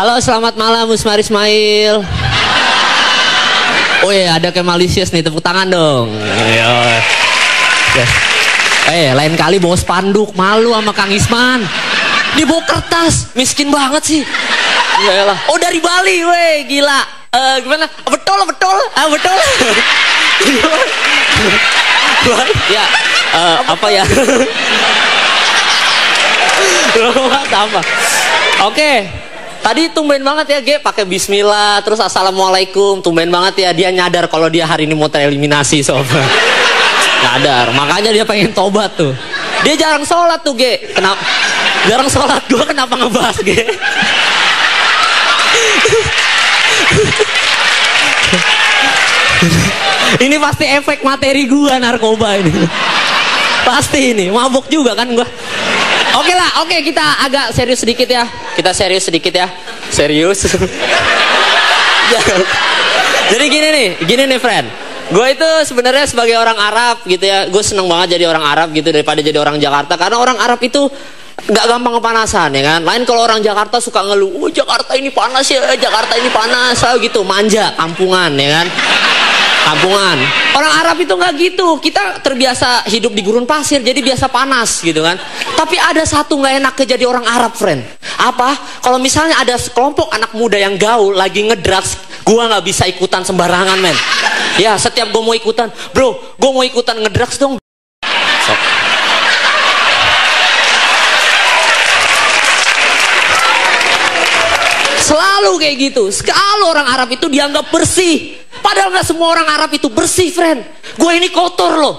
Halo, selamat malam Musmar Ismail. Oh iya, ada Kemalisius nih, tepuk tangan dong. Lain kali bawa spanduk, malu sama Kang Isman. Dibawa kertas, miskin banget sih. Yaelah. Oh dari Bali, weh, gila. Gimana? Betul. Betul. Ya, apa ya? Apa? Oke. Tadi tumben banget ya Ge, pakai bismillah, terus assalamualaikum, tumben banget ya, dia nyadar kalau dia hari ini mau tereliminasi sob. Nyadar, makanya dia pengen tobat tuh. Dia jarang sholat tuh Ge, kenapa? Jarang sholat, gue kenapa ngebahas Ge? Ini pasti efek materi gua narkoba ini. Pasti ini, mabuk juga kan gua. Oke, kita agak serius sedikit ya. Serius. Jadi gini nih friend. Gue itu sebenarnya sebagai orang Arab gitu ya, gue seneng banget jadi orang Arab gitu daripada jadi orang Jakarta, karena orang Arab itu nggak gampang kepanasan ya kan. Lain kalau orang Jakarta suka ngeluh, oh Jakarta ini panas ya, gitu, manja, kampungan ya kan. Kampungan. Orang Arab itu nggak gitu. Kita terbiasa hidup di gurun pasir, jadi biasa panas gitu kan. Tapi ada satu nggak enak jadi orang Arab, friend. Apa? Kalau misalnya ada sekelompok anak muda yang gaul lagi ngedrugs, gua nggak bisa ikutan sembarangan, men. Ya, setiap gua mau ikutan, bro, gua mau ikutan ngedrugs dong. Selalu kayak gitu. Kalau orang Arab itu dianggap bersih. Padahal nggak semua orang Arab itu bersih, friend. Gue ini kotor loh.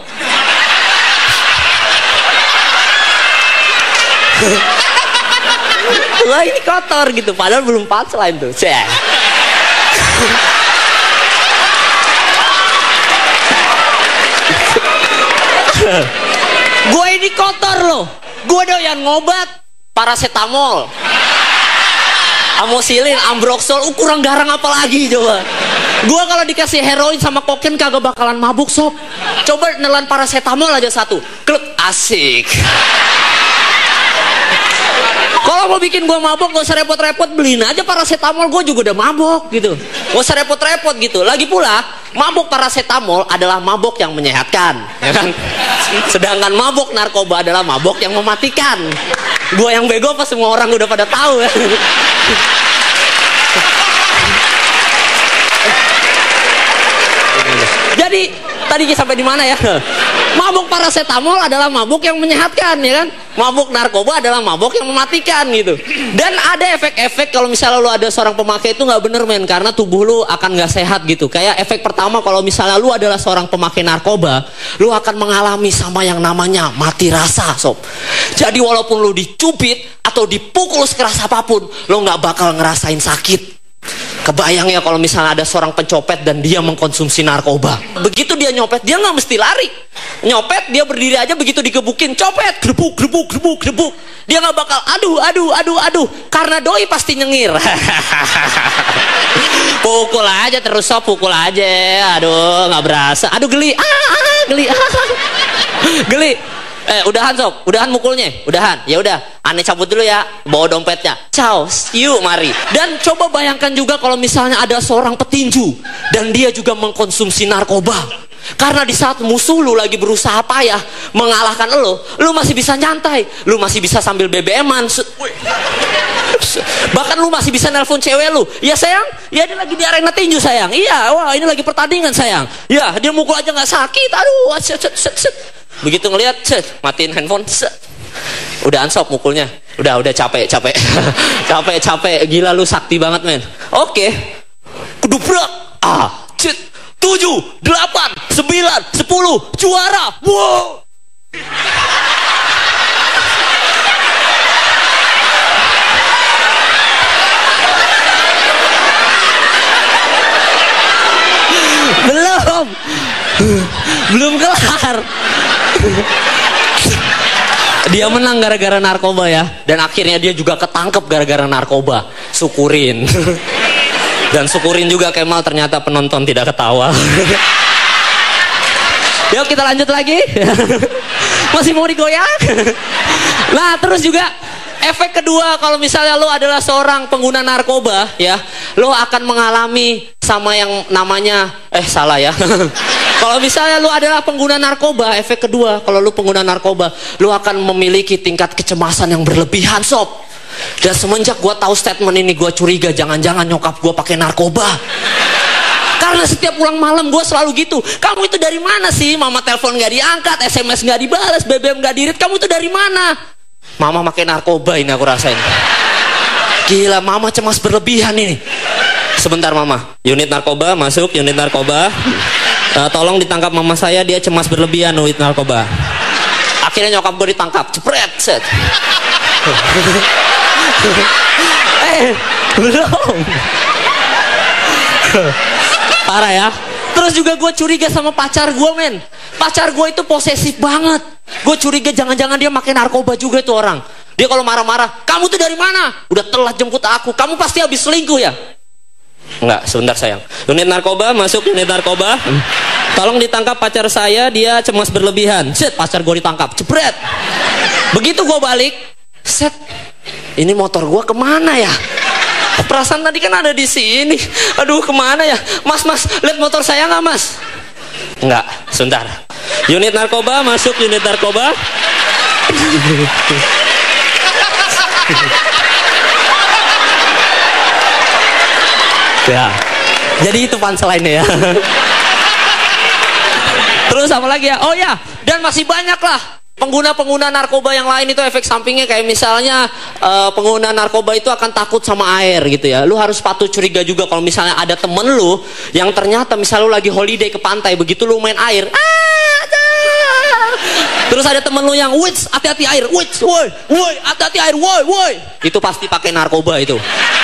Gue ini kotor gitu. Padahal belum punchline tuh. Gue ini kotor loh. Gue doyan ngobat paracetamol, amoxicillin, ambroxol, kurang garang apa lagi coba. Gua kalau dikasih heroin sama kokain kagak bakalan mabuk sob. Coba nelan paracetamol aja satu, kluk, asik. Kalau mau bikin gua mabuk gak usah repot-repot, beliin aja paracetamol, gua juga udah mabuk gitu. Gak usah repot-repot gitu. Lagi pula, mabuk paracetamol adalah mabuk yang menyehatkan, ya kan? Sedangkan mabuk narkoba adalah mabuk yang mematikan. Gua yang bego apa semua orang udah pada tahu ya. Jadi tadi sampai di mana ya? Mabuk paracetamol adalah mabuk yang menyehatkan ya kan? Mabuk narkoba adalah mabuk yang mematikan gitu. Dan ada efek-efek kalau misalnya lu ada seorang pemakai itu nggak bener men, karena tubuh lu akan nggak sehat gitu. Kayak efek pertama kalau misalnya lu adalah seorang pemakai narkoba, lu akan mengalami sama yang namanya mati rasa sob. Jadi walaupun lu dicubit atau dipukul sekeras apapun, lu nggak bakal ngerasain sakit. Kebayang ya kalau misalnya ada seorang pencopet dan dia mengkonsumsi narkoba. Begitu dia nyopet, dia nggak mesti lari. Nyopet, dia berdiri aja, begitu digebukin, copet, gebuk. Dia nggak bakal aduh. Karena doi pasti nyengir. Pukul aja terus sob, pukul aja. Aduh, nggak berasa. Aduh geli, geli. Geli. Udahan sob, udahan mukulnya, udahan. Ya udah, aneh cabut dulu ya, bawa dompetnya. Ciao, yuk mari. Dan coba bayangkan juga kalau misalnya ada seorang petinju dan dia juga mengkonsumsi narkoba. Karena di saat musuh lu lagi berusaha payah mengalahkan lu masih bisa nyantai, lu masih bisa sambil BBM-an. Bahkan lu masih bisa nelpon cewek lu. Ya sayang, ya dia lagi di arena tinju sayang. Iya, wah ini lagi pertandingan sayang. Ya dia mukul aja nggak sakit. Aduh, set. Begitu ngelihat, matiin handphone, udah ansop mukulnya. Udah capek. capek. Gila lu sakti banget men. Oke. Kedubrak. 7, 8, 9, 10, juara. Wow. Belum kelar. Dia menang gara-gara narkoba ya. Dan akhirnya dia juga ketangkep gara-gara narkoba. Syukurin. Dan syukurin juga Kemal, ternyata penonton tidak ketawa. Yuk kita lanjut lagi. Masih mau digoyang? Nah terus juga Efek kedua, kalau misalnya lo adalah seorang pengguna narkoba, ya, lo akan mengalami sama yang namanya, salah ya. Kalau misalnya lo adalah pengguna narkoba, efek kedua, kalau lo pengguna narkoba, lo akan memiliki tingkat kecemasan yang berlebihan, sob. Dan semenjak gue tahu statement ini, gue curiga jangan-jangan nyokap gue pakai narkoba. Karena setiap pulang malam gue selalu gitu. Kamu itu dari mana sih? Mama telepon gak diangkat, SMS gak dibalas, BBM gak dirit. Kamu itu dari mana? Mama pakai narkoba ini, aku rasain. Gila, mama cemas berlebihan ini. Sebentar mama, unit narkoba masuk, unit narkoba. Tolong ditangkap mama saya, dia cemas berlebihan unit narkoba. Akhirnya nyokap gue ditangkap, jepret, set. Belum. Parah ya. Terus juga gue curiga sama pacar gue, men. Pacar gue itu posesif banget. Gue curiga jangan-jangan dia makin narkoba juga itu orang. Dia kalau marah-marah, kamu tuh dari mana? Udah telat jemput aku, kamu pasti habis selingkuh ya? Enggak, sebentar sayang. Unit narkoba, masuk unit narkoba. Tolong ditangkap pacar saya, dia cemas berlebihan. Set, pacar gue ditangkap, jepret. Begitu gue balik, set, ini motor gue kemana ya? Perasaan tadi kan ada di sini. Aduh, kemana ya? Mas, lihat motor saya nggak, mas? Enggak, sebentar. Unit narkoba, masuk unit narkoba. Ya, jadi itu punchline-nya ya. Terus apa lagi ya? Oh ya, dan masih banyak lah pengguna-pengguna narkoba yang lain itu efek sampingnya, kayak misalnya pengguna narkoba itu akan takut sama air gitu ya. Lu harus patut curiga juga kalau misalnya ada temen lu yang ternyata misalnya lu lagi holiday ke pantai, begitu lu main air, terus ada temen lu yang, wits, hati-hati air, wits, woi, hati-hati air, woi, itu pasti pakai narkoba itu.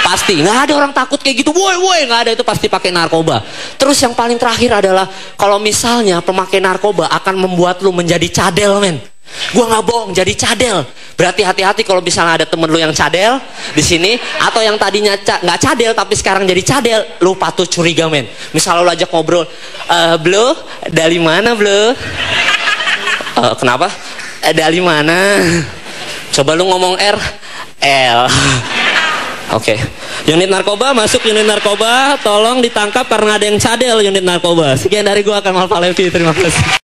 Pasti, nggak ada orang takut kayak gitu, woi, nggak ada, itu pasti pakai narkoba. Terus yang paling terakhir adalah kalau misalnya pemakai narkoba akan membuat lu menjadi cadel, men. Gua nggak bohong, jadi cadel. Berarti hati-hati kalau misalnya ada temen lu yang cadel di sini, atau yang tadinya nggak cadel tapi sekarang jadi cadel, lu patut curiga, men. Misalnya lu ajak ngobrol, bro, dari mana bro? Kenapa? Dari mana? Coba lu ngomong R, L. Oke. Unit narkoba, masuk unit narkoba. Tolong ditangkap karena ada yang cadel unit narkoba. Sekian dari gua, Kamal Palevi. Terima kasih.